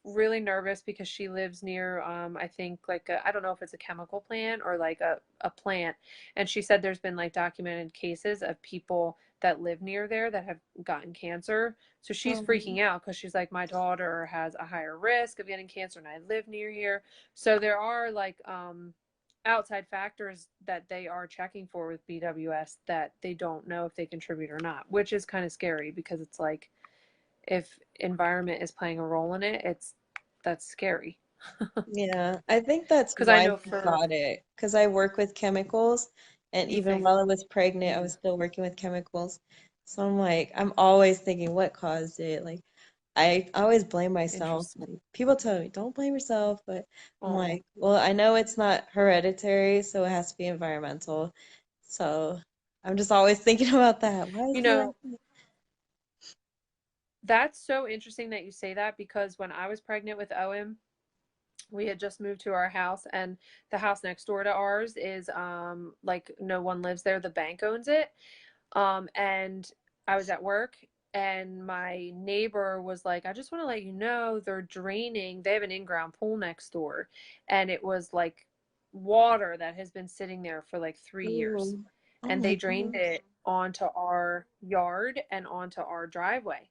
Speaker 1: really nervous because she lives near I think like I don't know if it's a chemical plant or like a plant. And she said there's been like documented cases of people that live near there that have gotten cancer. So she's
Speaker 2: Um,
Speaker 1: freaking out because she's like, my daughter has a higher risk of getting cancer and I live near here. So there are like outside factors that they are checking for with BWS that they don't know if they contribute or not, which is kind of scary because it's like if environment is playing a role in it, that's scary.
Speaker 2: yeah, I think that's
Speaker 1: Because I
Speaker 2: why
Speaker 1: know
Speaker 2: he
Speaker 1: for
Speaker 2: got it. Because I work with chemicals, and
Speaker 1: you
Speaker 2: even
Speaker 1: think,
Speaker 2: while I was pregnant, I
Speaker 1: mm,
Speaker 2: was still working with chemicals. So I'm like, I'm always thinking, what caused it? Like, I always blame myself.
Speaker 1: interesting.
Speaker 2: Like, people tell me, don't blame yourself, but I'm
Speaker 1: Oh,
Speaker 2: like, well, I know it's not hereditary, so it has to be environmental. So I'm just always thinking about that. Why is
Speaker 1: you
Speaker 2: he like
Speaker 1: know, that's so interesting that you say that because when I was pregnant with Owen, we had just moved to our house and the house next door to ours is like no one lives there. The bank owns it. And I was at work and my neighbor was like, I just want to let you know they're draining. They have an in-ground pool next door. And it was like water that has been sitting there for like 3 years.
Speaker 2: ooh, oh
Speaker 1: And
Speaker 2: my
Speaker 1: they drained
Speaker 2: gosh.
Speaker 1: it onto our yard and onto our driveway.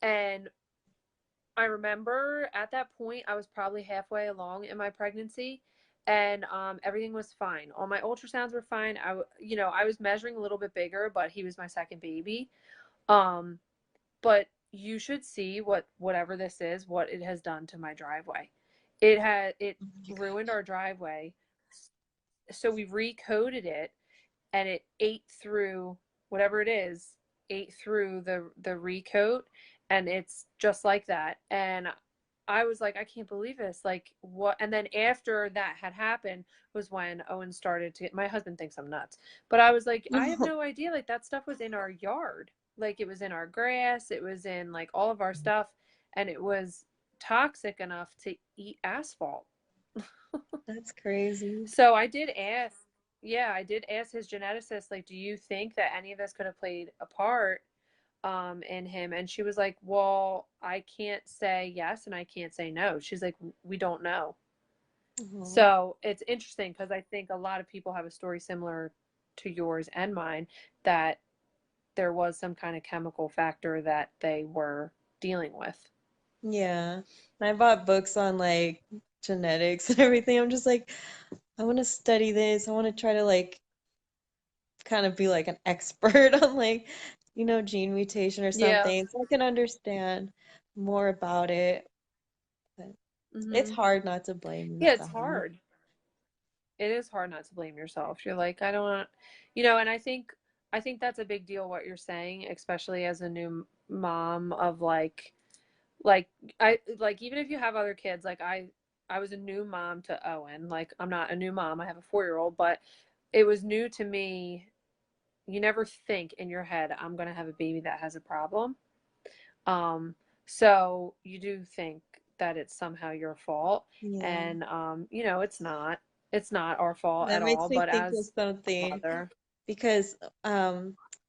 Speaker 1: And I remember at that point, I was probably halfway along in my pregnancy and everything was fine. All my ultrasounds were fine. I was measuring a little bit bigger, but he was my second baby. Um, but you should see whatever this is, what it has done to my driveway. It
Speaker 2: Oh my
Speaker 1: ruined
Speaker 2: gosh.
Speaker 1: our driveway. So we recoded it and it ate through whatever it is, ate through the recoat and it's just like that. And I was like, I can't believe this. Like what? And then after that had happened was when Owen started to get, my husband thinks I'm nuts, but I was like, I have no idea. Like that stuff was in our yard. Like it was in our grass. It was in like all of our stuff and it was toxic enough to eat asphalt.
Speaker 2: That's crazy.
Speaker 1: So I did ask, yeah, I did ask his geneticist, like, do you think that any of this could have played a part in him? And she was like, well, I can't say yes and I can't say no. She's like, we don't know.
Speaker 2: Oh,
Speaker 1: So it's interesting because I think a lot of people have a story similar to yours and mine that there was some kind of chemical factor that they were dealing with.
Speaker 2: yeah. And I bought books on like genetics and everything. I'm just like, I want to study this. I want to try to like kind of be like an expert on like, gene mutation or
Speaker 1: Yeah.
Speaker 2: something so I can understand more about it. But it's
Speaker 1: Mm-hmm.
Speaker 2: hard not to blame
Speaker 1: Yeah, it's
Speaker 2: yourself.
Speaker 1: hard. It is hard not to blame yourself. You're like, I don't, and I think that's a big deal what you're saying, especially as a new mom of like I like even if you have other kids, like I was a new mom to Owen. Like I'm not a new mom. I have a 4-year-old, but it was new to me. You never think in your head I'm going to have a baby that has a problem. Um, so you do think that it's somehow your fault,
Speaker 2: Yeah.
Speaker 1: and it's not. It's not our fault
Speaker 2: That
Speaker 1: at
Speaker 2: makes
Speaker 1: all.
Speaker 2: me
Speaker 1: But
Speaker 2: think of
Speaker 1: as a
Speaker 2: something
Speaker 1: mother,
Speaker 2: because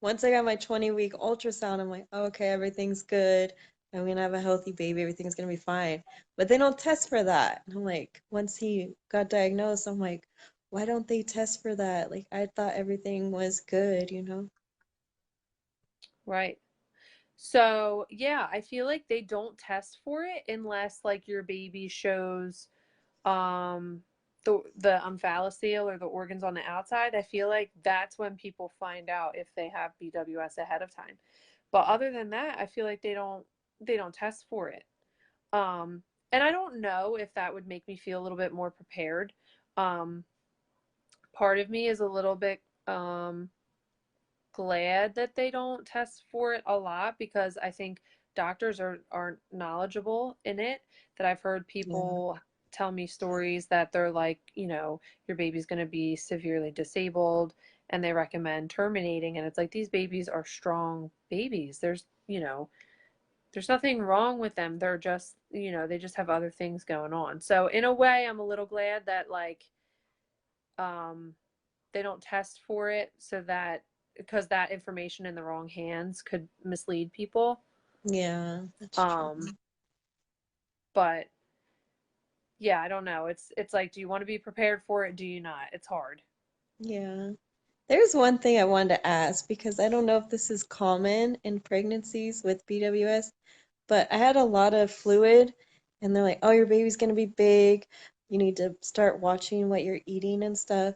Speaker 2: once I got my 20-week ultrasound, I'm like, oh, okay, everything's good. I'm gonna have a healthy baby, everything's gonna be fine. But they don't test for that. And I'm like, once he got diagnosed, I'm like, why don't they test for that? Like, I thought everything was good, you know?
Speaker 1: Right. So, yeah, I feel like they don't test for it unless like your baby shows um the omphalocele or the organs on the outside. I feel like that's when people find out if they have BWS ahead of time. But other than that, I feel like they don't test for it. Um and I don't know if that would make me feel a little bit more prepared. Um Part of me is a little bit glad that they don't test for it a lot because I think doctors are knowledgeable in it. That I've heard
Speaker 2: Yeah.
Speaker 1: people tell me stories that they're like, your baby's going to be severely disabled and they recommend terminating, and it's like these babies are strong babies. There's nothing wrong with them. They're just, they just have other things going on. So in a way, I'm a little glad that like um they don't test for it so that because that information in the wrong hands could mislead people.
Speaker 2: Yeah, that's true.
Speaker 1: Um, but yeah, I don't know. It's like, do you want to be prepared for it? Do you not? It's hard.
Speaker 2: Yeah. There's one thing I wanted to ask because I don't know if this is common in pregnancies with BWS, but I had a lot of fluid, and they're like, "Oh, your baby's gonna be big. You need to start watching what you're eating and stuff."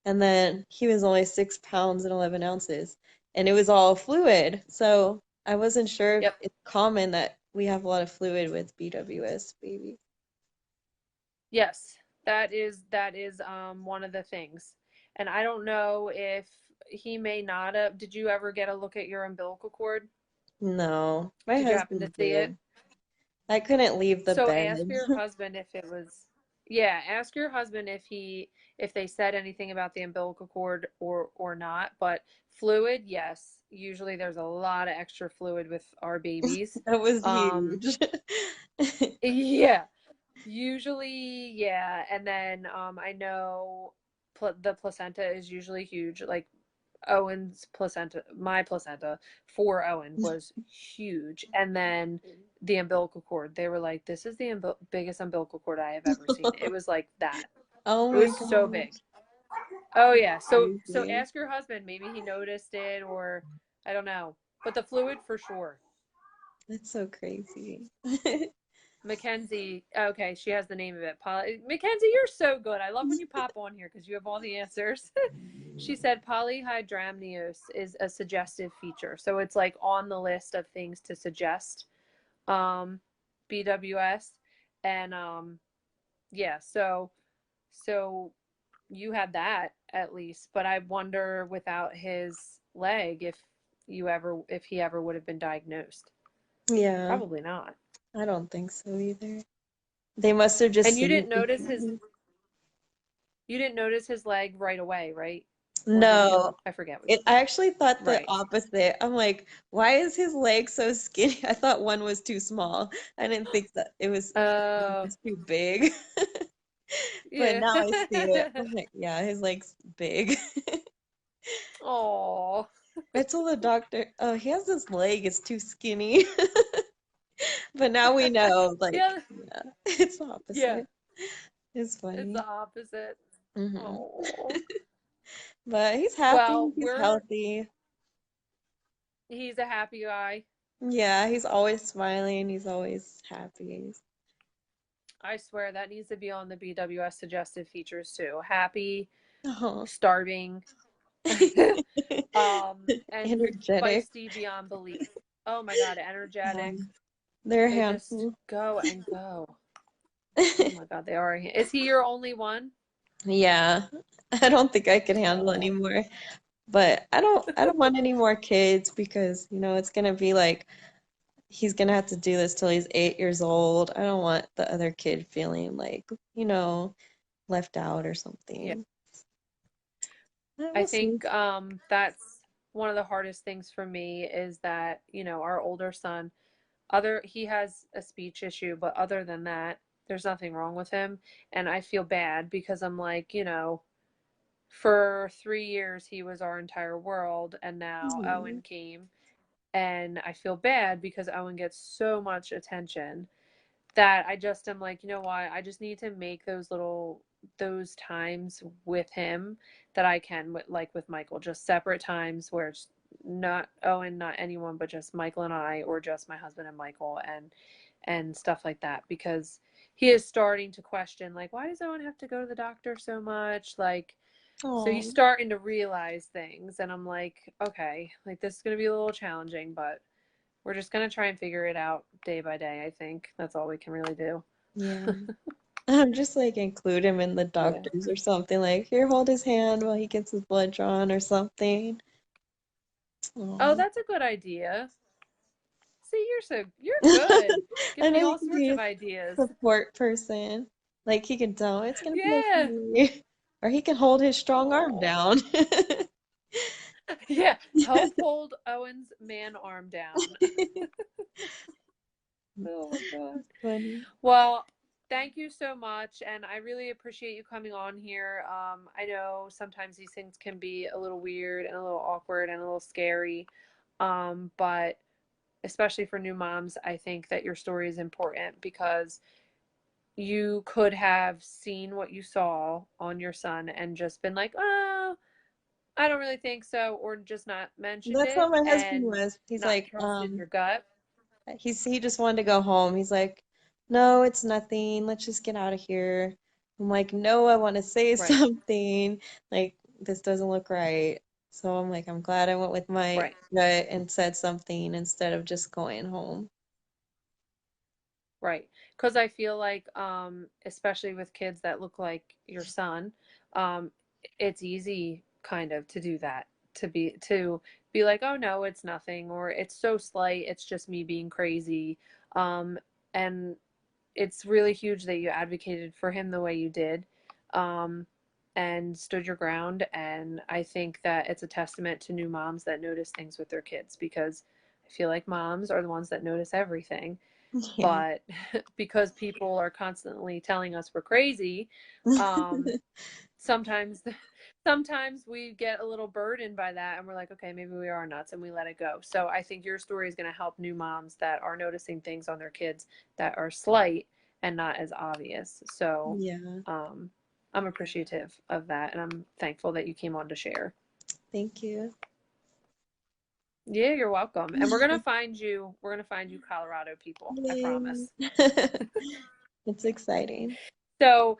Speaker 2: And then he was only 6 pounds and 11 ounces, and it was all fluid. So I wasn't sure if
Speaker 1: Yep.
Speaker 2: it's common that we have a lot of fluid with BWS babies.
Speaker 1: Yes. That is one of the things. And I don't know if he may not have. Did you ever get a look at your umbilical cord?
Speaker 2: No, my
Speaker 1: Did you happen to
Speaker 2: husband
Speaker 1: see it?
Speaker 2: did. I couldn't leave the
Speaker 1: So
Speaker 2: bed.
Speaker 1: ask your husband if it was, yeah, ask your husband if they said anything about the umbilical cord or not. But fluid, yes. Usually there's a lot of extra fluid with our babies.
Speaker 2: That was
Speaker 1: Um,
Speaker 2: huge.
Speaker 1: yeah, usually, yeah. And then I know the placenta is usually huge. Like Owen's placenta, my placenta for Owen was huge. And then the umbilical cord, they were like, this is the biggest umbilical cord I have ever seen. It was like that.
Speaker 2: Oh
Speaker 1: It
Speaker 2: my
Speaker 1: was so big.
Speaker 2: gosh.
Speaker 1: Oh yeah. So
Speaker 2: Crazy.
Speaker 1: ask your husband. Maybe he noticed it, or I don't know. But the fluid for sure.
Speaker 2: That's so crazy.
Speaker 1: Mackenzie, okay, she has the name of it. Mackenzie, you're so good. I love when you pop on here because you have all the answers. She said polyhydramnios is a suggestive feature. So it's like on the list of things to suggest um, BWS. And yeah, so you had that at least, but I wonder without his leg if he ever would have been diagnosed.
Speaker 2: Yeah,
Speaker 1: Probably not.
Speaker 2: I don't think so either. They must have just
Speaker 1: And
Speaker 2: seen it before.
Speaker 1: you didn't notice his leg right away, right? Or did you?
Speaker 2: No,
Speaker 1: I forget what.
Speaker 2: I actually thought the
Speaker 1: Right.
Speaker 2: opposite. I'm like, why is his leg so skinny? I thought one was too small. I didn't think that it
Speaker 1: Oh,
Speaker 2: was too big. But
Speaker 1: yeah.
Speaker 2: now I see it. I'm like, yeah, his leg's big.
Speaker 1: Oh,
Speaker 2: I told the doctor, oh, he has this leg, it's too skinny. But now we know, like,
Speaker 1: yeah,
Speaker 2: yeah, it's the
Speaker 1: yeah.
Speaker 2: opposite. It's
Speaker 1: It's the
Speaker 2: funny.
Speaker 1: opposite.
Speaker 2: Hmm.
Speaker 1: Oh.
Speaker 2: But he's
Speaker 1: Well,
Speaker 2: happy, he's healthy.
Speaker 1: he's a happy guy.
Speaker 2: Yeah, he's always smiling, he's always happy.
Speaker 1: I swear that needs to be on the BWS suggestive features too. Happy,
Speaker 2: Oh.
Speaker 1: starving, and
Speaker 2: Energetic.
Speaker 1: feisty beyond belief. Oh my God, energetic.
Speaker 2: They're a
Speaker 1: They just
Speaker 2: handful.
Speaker 1: go and go. Oh my God, they are. Is he your only one?
Speaker 2: Yeah, I don't think I could handle
Speaker 1: Oh,
Speaker 2: anymore. But I don't want any more kids because, it's gonna be like he's gonna have to do this till he's 8 years old. I don't want the other kid feeling like, left out or
Speaker 1: yeah.
Speaker 2: something. But
Speaker 1: I
Speaker 2: we'll see.
Speaker 1: think that's one of the hardest things for me is that, our older son, he has a speech issue, but other than that, there's nothing wrong with him. And I feel bad because I'm like, for 3 years he was our entire world, and now
Speaker 2: Mhm.
Speaker 1: Owen came, and I feel bad because Owen gets so much attention that I just am like, you know what? I just need to make those little those times with him that I can, like with Michael, just separate times where it's not Owen, not anyone, but just Michael and I, or just my husband and Michael, and stuff like that, because he is starting to question, like, why does Owen have to go to the doctor so much? Like, so he's
Speaker 2: Oh,
Speaker 1: starting to realize things, and I'm like, okay, like this is going to be a little challenging, but we're just going to try and figure it out day by day. I think that's all we can really do.
Speaker 2: yeah. I'm just like include him in the
Speaker 1: Yeah.
Speaker 2: doctors or something. Like, here, hold his hand while he gets his blood drawn or something.
Speaker 1: Oh,
Speaker 2: Oh.
Speaker 1: that's a good idea. See, you're good.
Speaker 2: I
Speaker 1: Giving
Speaker 2: know
Speaker 1: me
Speaker 2: he
Speaker 1: all
Speaker 2: can
Speaker 1: sorts
Speaker 2: be
Speaker 1: of
Speaker 2: a
Speaker 1: ideas.
Speaker 2: support person. Like he can tell it's gonna be
Speaker 1: Yeah.
Speaker 2: okay. Or he can hold his strong arm
Speaker 1: Oh.
Speaker 2: down.
Speaker 1: Yeah. Help hold Owen's man arm down. Oh my God.
Speaker 2: Funny.
Speaker 1: Well, thank you so much, and I really appreciate you coming on here. I know sometimes these things can be a little weird and a little awkward and a little scary, but especially for new moms, I think that your story is important because you could have seen what you saw on your son and just been like, oh, I don't really think so, or just not mentioned
Speaker 2: That's how
Speaker 1: it
Speaker 2: my husband
Speaker 1: and
Speaker 2: was. He's
Speaker 1: not
Speaker 2: like,
Speaker 1: trusted your gut.
Speaker 2: he just wanted to go home. He's like, no, it's nothing. Let's just get out of here. I'm like, no, I want to say
Speaker 1: Right,
Speaker 2: something. Like, this doesn't look right. So I'm like, I'm glad I went with my
Speaker 1: right.
Speaker 2: gut and said something instead of just going home.
Speaker 1: Right. Because I feel like, especially with kids that look like your son, um, it's easy kind of to do that, to be like, oh no, it's nothing, or it's so slight, it's just me being crazy. And it's really huge that you advocated for him the way you did, um, and stood your ground. And I think that it's a testament to new moms that notice things with their kids, because I feel like moms are the ones that notice everything,
Speaker 2: Yeah.
Speaker 1: but because people are constantly telling us we're crazy, um, sometimes sometimes we get a little burdened by that, and we're like, okay, maybe we are nuts, and we let it go. So I think your story is going to help new moms that are noticing things on their kids that are slight and not as obvious. So
Speaker 2: Yeah.
Speaker 1: um, I'm appreciative of that, and I'm thankful that you came on to share.
Speaker 2: Thank you.
Speaker 1: Yeah, you're welcome. And we're gonna find you Colorado people, I
Speaker 2: Yay.
Speaker 1: promise.
Speaker 2: It's exciting.
Speaker 1: So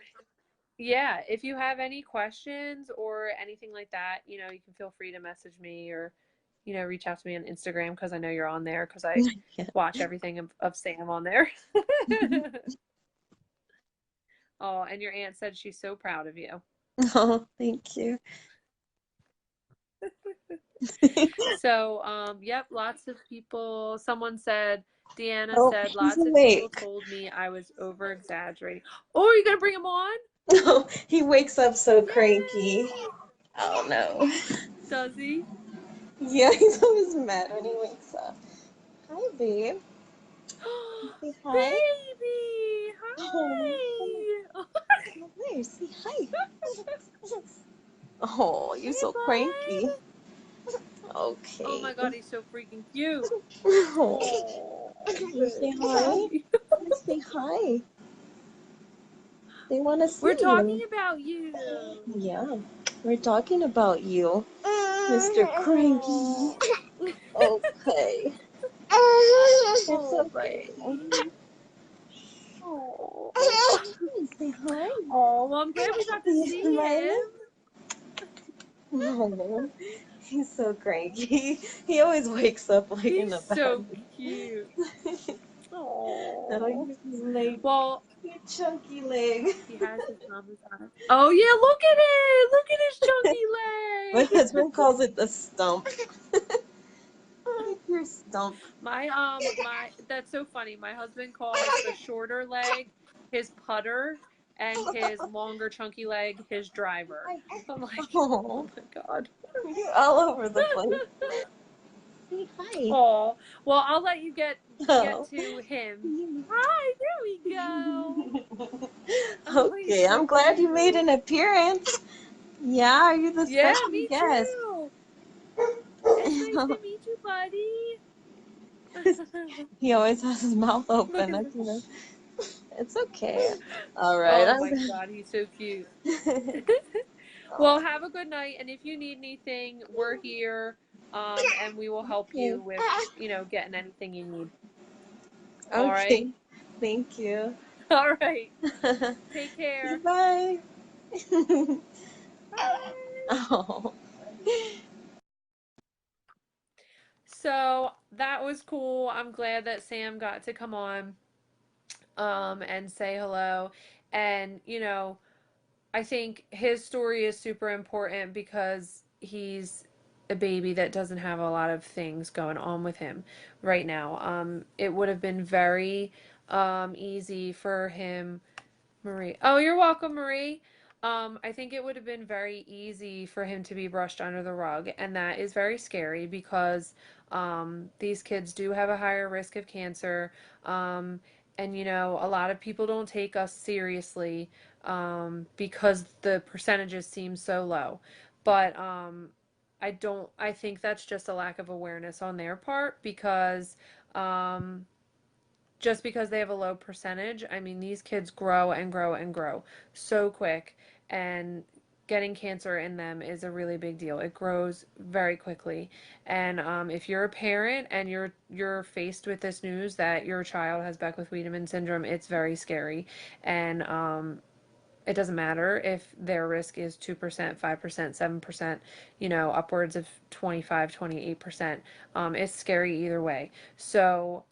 Speaker 1: yeah, if you have any questions or anything like that, you can feel free to message me, or, reach out to me on Instagram, because I know you're on there, because I
Speaker 2: Yeah.
Speaker 1: watch everything of Sam on there. Oh, and your aunt said she's so proud of you.
Speaker 2: Oh, thank you.
Speaker 1: So, yep, lots of people. Deanna
Speaker 2: Oh,
Speaker 1: said,
Speaker 2: he's
Speaker 1: lots of people
Speaker 2: awake.
Speaker 1: told me I was over exaggerating. Oh, are you gonna bring him on?
Speaker 2: No, he wakes up so cranky.
Speaker 1: Yay!
Speaker 2: Oh no.
Speaker 1: Does he?
Speaker 2: Yeah, he's always mad when he wakes up. Hi, babe. Say hi.
Speaker 1: Baby!
Speaker 2: Oh,
Speaker 1: Hi!
Speaker 2: come here. Say hi. Oh, you're
Speaker 1: Hey,
Speaker 2: so cranky.
Speaker 1: bud! Oh
Speaker 2: Okay.
Speaker 1: my god, he's so freaking cute.
Speaker 2: Oh,
Speaker 1: Oh,
Speaker 2: you say hi.
Speaker 1: baby.
Speaker 2: Say hi. They want to see
Speaker 1: We're talking
Speaker 2: you.
Speaker 1: about you.
Speaker 2: Yeah, we're talking about you, Mr. Cranky.
Speaker 1: Oh.
Speaker 2: Okay. It's
Speaker 1: Oh,
Speaker 2: okay.
Speaker 1: baby. Oh.
Speaker 2: Say hi.
Speaker 1: Oh, well, I'm glad we got to
Speaker 2: You
Speaker 1: see him.
Speaker 2: smiling? Oh, he's so cranky. He always wakes up like in
Speaker 1: He's
Speaker 2: a
Speaker 1: so
Speaker 2: bad
Speaker 1: cute.
Speaker 2: mood. Oh,
Speaker 1: Oh.
Speaker 2: here's his leg,
Speaker 1: Well,
Speaker 2: your chunky leg.
Speaker 1: he has his mama's eye. Oh, yeah, look at it. Look at
Speaker 2: My
Speaker 1: his chunky leg.
Speaker 2: husband calls it the stump. Your stump.
Speaker 1: My that's so funny. My husband calls the shorter leg his putter, and his longer chunky leg his driver. I'm like,
Speaker 2: Oh,
Speaker 1: oh my God.
Speaker 2: you're all over the place. Say hi.
Speaker 1: Oh, well, I'll let you get
Speaker 2: Oh.
Speaker 1: to him. Hi, there we go. Oh, he's
Speaker 2: Okay,
Speaker 1: so
Speaker 2: I'm glad you made
Speaker 1: cute.
Speaker 2: an appearance. Yeah, are you the
Speaker 1: Yeah,
Speaker 2: special
Speaker 1: me
Speaker 2: guest?
Speaker 1: too. It's nice to meet you, buddy.
Speaker 2: He always has his mouth
Speaker 1: Look
Speaker 2: open.
Speaker 1: at
Speaker 2: I
Speaker 1: this.
Speaker 2: can It's okay. All right.
Speaker 1: Oh my God, he's so cute. Well,
Speaker 2: Oh,
Speaker 1: have a good night, and if you need anything, we're here, and we will help
Speaker 2: okay.
Speaker 1: you with, getting anything you need. All right?
Speaker 2: Okay. Thank you.
Speaker 1: All right. Take care.
Speaker 2: Bye.
Speaker 1: Bye.
Speaker 2: Oh.
Speaker 1: So that was cool. I'm glad that Sam got to come on, and say hello. And, I think his story is super important because he's a baby that doesn't have a lot of things going on with him right now. It would have been very easy for him. Marie. Oh, you're welcome, Marie. I think it would have been very easy for him to be brushed under the rug, and that is very scary because these kids do have a higher risk of cancer. Um, and a lot of people don't take us seriously because the percentages seem so low. But I think that's just a lack of awareness on their part because um, just because they have a low percentage, I mean, these kids grow and grow and grow so quick, and getting cancer in them is a really big deal. It grows very quickly, and if you're a parent and you're faced with this news that your child has Beckwith-Wiedemann syndrome, it's very scary, and it doesn't matter if their risk is 2%, 5%, 7%, upwards of 25, 28%. It's scary either way. So,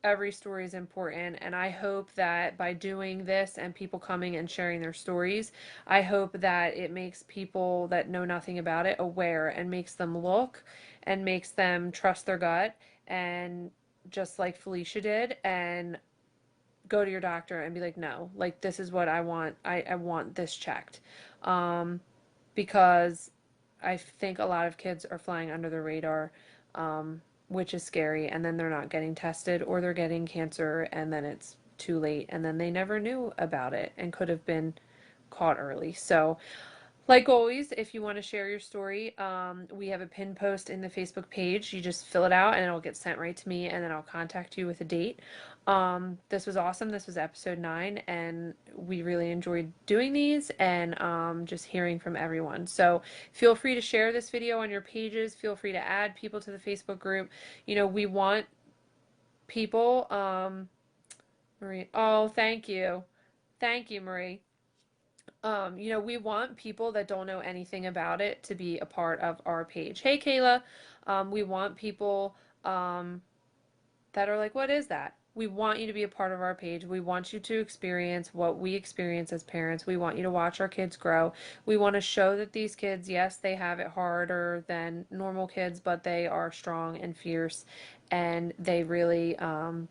Speaker 1: every story is important, and I hope that by doing this and people coming and sharing their stories, I hope that it makes people that know nothing about it aware and makes them look and makes them trust their gut, and just like Felicia did, and go to your doctor and be like, no, like this is what I want. I want this checked. Um, because I think a lot of kids are flying under the radar, which is scary, and then they're not getting tested or they're getting cancer and then it's too late and then they never knew about it and could have been caught early. So like always, if you want to share your story, we have a pin post in the Facebook page. You just fill it out and it'll get sent right to me, and then I'll contact you with a date. This was awesome. This was episode 9, and we really enjoyed doing these and just hearing from everyone. So feel free to share this video on your pages. Feel free to add people to the Facebook group. We want people. Marie, oh, thank you. Thank you, Marie. We want people that don't know anything about it to be a part of our page. Hey, Kayla. We want people that are like, what is that? We want you to be a part of our page. We want you to experience what we experience as parents. We want you to watch our kids grow. We want to show that these kids, yes, they have it harder than normal kids, but they are strong and fierce, and they really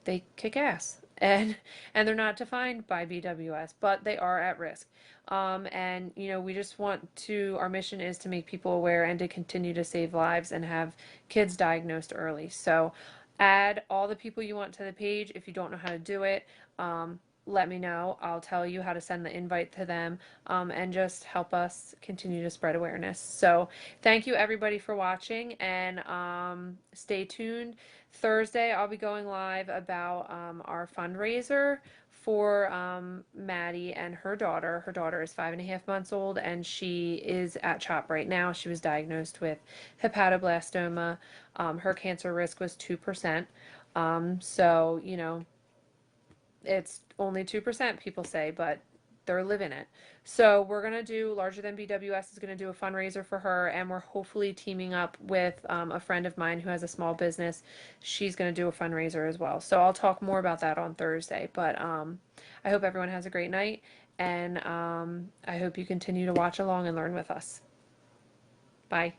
Speaker 1: they kick ass. And they're not defined by BWS, but they are at risk. And we just want to. Our mission is to make people aware and to continue to save lives and have kids diagnosed early. So add all the people you want to the page. If you don't know how to do it, let me know. I'll tell you how to send the invite to them, and just help us continue to spread awareness. So thank you everybody for watching, and stay tuned. Thursday I'll be going live about our fundraiser for Maddie and her daughter. Her daughter is 5.5 months old, and she is at CHOP right now. She was diagnosed with hepatoblastoma. Her cancer risk was 2%. So, it's only 2%, people say, but they're living it. So we're going to do, Larger Than BWS is going to do a fundraiser for her, and we're hopefully teaming up with a friend of mine who has a small business. She's going to do a fundraiser as well. So I'll talk more about that on Thursday. But I hope everyone has a great night, and I hope you continue to watch along and learn with us. Bye.